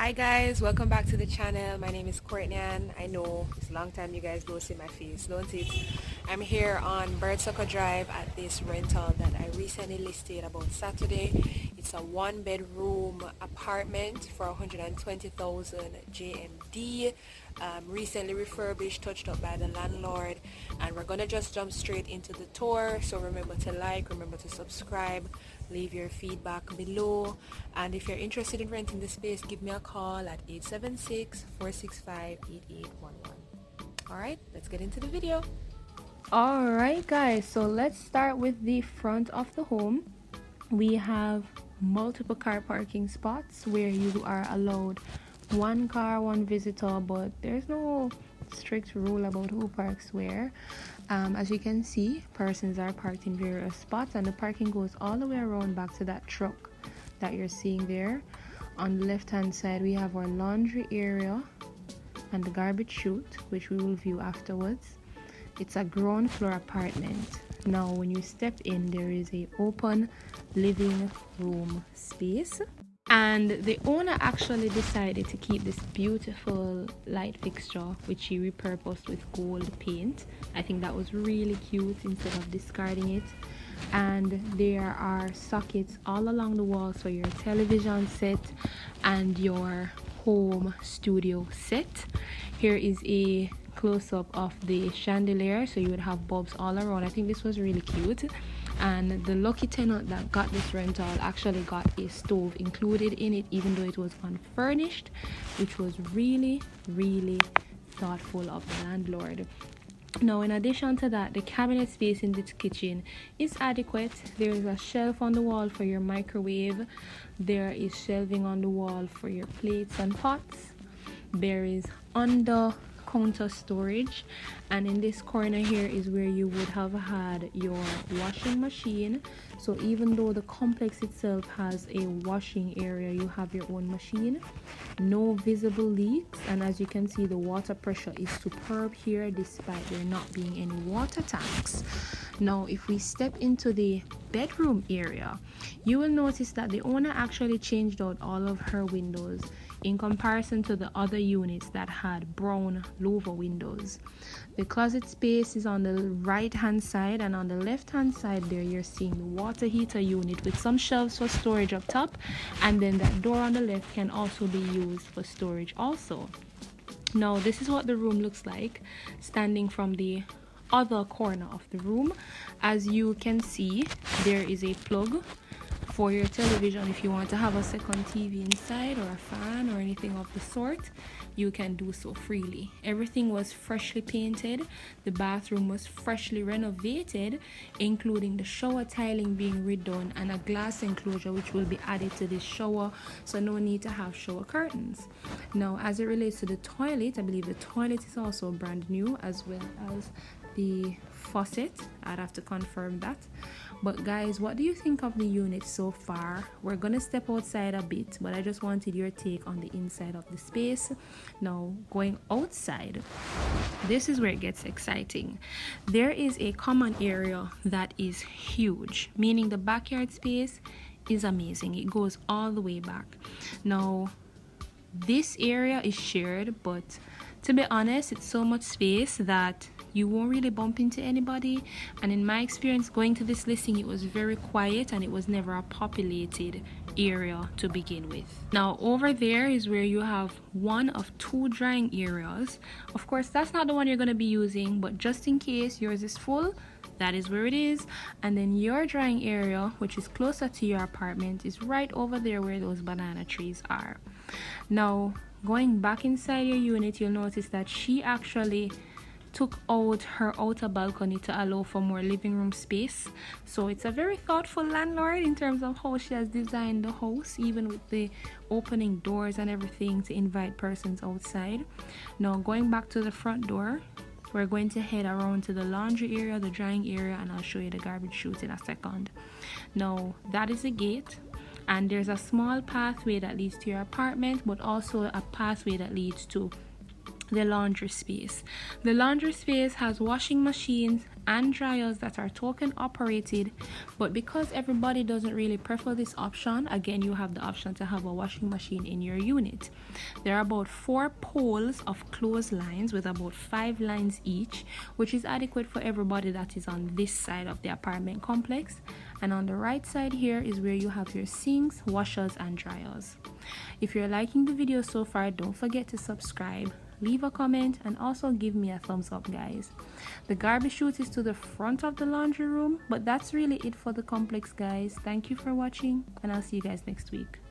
Hi guys, welcome back to the channel. My name is Courtney-Ann. I know it's a long time you guys don't see my face, don't it? I'm here on Birdsucker Drive at this rental that I recently listed about Saturday. It's a one-bedroom apartment for 120,000 JMD. Recently refurbished, touched up by the landlord, and we're gonna just jump straight into the tour. So remember to like, remember to subscribe, leave your feedback below, and if you're interested in renting the space, give me a call at 876-465-8811. all right, let's get into the video. All right guys, so let's start with the front of the home. We have multiple car parking spots where you are allowed one car, one visitor, but there's no strict rule about who parks where. As you can see, persons are parked in various spots, and the parking goes all the way around back to that truck that you're seeing there. On the left hand side, we have our laundry area and the garbage chute, which we will view afterwards. It's a ground floor apartment. Now when you step in, there is a open living room space, and the owner actually decided to keep this beautiful light fixture which he repurposed with gold paint. I think that was really cute instead of discarding it. And there are sockets all along the walls for your television set and your home studio set. Here is a close-up of the chandelier, so you would have bulbs all around. I think this was really cute, and the lucky tenant that got this rental actually got a stove included in it, even though it was unfurnished, which was really thoughtful of the landlord. Now, in addition to that, the cabinet space in this kitchen is adequate. There is a shelf on the wall for your microwave. There is shelving on the wall for your plates and pots. There is under counter storage, and in this corner here is where you would have had your washing machine. So even though the complex itself has a washing area, you have your own machine. No visible leaks, and as you can see, the water pressure is superb here despite there not being any water tanks. Now if we step into the bedroom area, you will notice that the owner actually changed out all of her windows in comparison to the other units that had brown louver windows. The closet space is on the right hand side, and on the left hand side there you're seeing the water heater unit with some shelves for storage up top, and then that door on the left can also be used for storage also. Now this is what the room looks like standing from the other corner of the room. As you can see, there is a plug for your television. If you want to have a second TV inside, or a fan or anything of the sort, you can do so freely. Everything was freshly painted. The bathroom was freshly renovated, including the shower tiling being redone and a glass enclosure which will be added to this shower, so no need to have shower curtains. Now as it relates to the toilet, I believe the toilet is also brand new, as well as the faucet. I'd have to confirm that. But guys, what do you think of the unit so far? We're gonna step outside a bit, but I just wanted your take on the inside of the space. Now going outside, this is where it gets exciting. There is a common area that is huge, meaning the backyard space is amazing. It goes all the way back. Now this area is shared, but to be honest, it's so much space that you won't really bump into anybody. And in my experience going to this listing, it was very quiet and it was never a populated area to begin with. Now over there is where you have one of two drying areas. Of course that's not the one you're going to be using, but just in case yours is full, that is where it is. And then your drying area, which is closer to your apartment, is right over there where those banana trees are. Now going back inside your unit, you'll notice that she actually took out her outer balcony to allow for more living room space. So it's a very thoughtful landlord in terms of how she has designed the house, even with the opening doors and everything to invite persons outside. Now going back to the front door, we're going to head around to the laundry area, the drying area, and I'll show you the garbage chute in a second. Now that is a gate, and there's a small pathway that leads to your apartment, but also a pathway that leads to the laundry space. The laundry space has washing machines and dryers that are token operated, but because everybody doesn't really prefer this option, again you have the option to have a washing machine in your unit. There are about 4 poles of clotheslines with about 5 lines each, which is adequate for everybody that is on this side of the apartment complex. And on the right side here is where you have your sinks, washers and dryers. If you're liking the video so far, don't forget to subscribe, leave a comment, and also give me a thumbs up, guys. The garbage chute is to the front of the laundry room, but that's really it for the complex, guys. Thank you for watching, and I'll see you guys next week.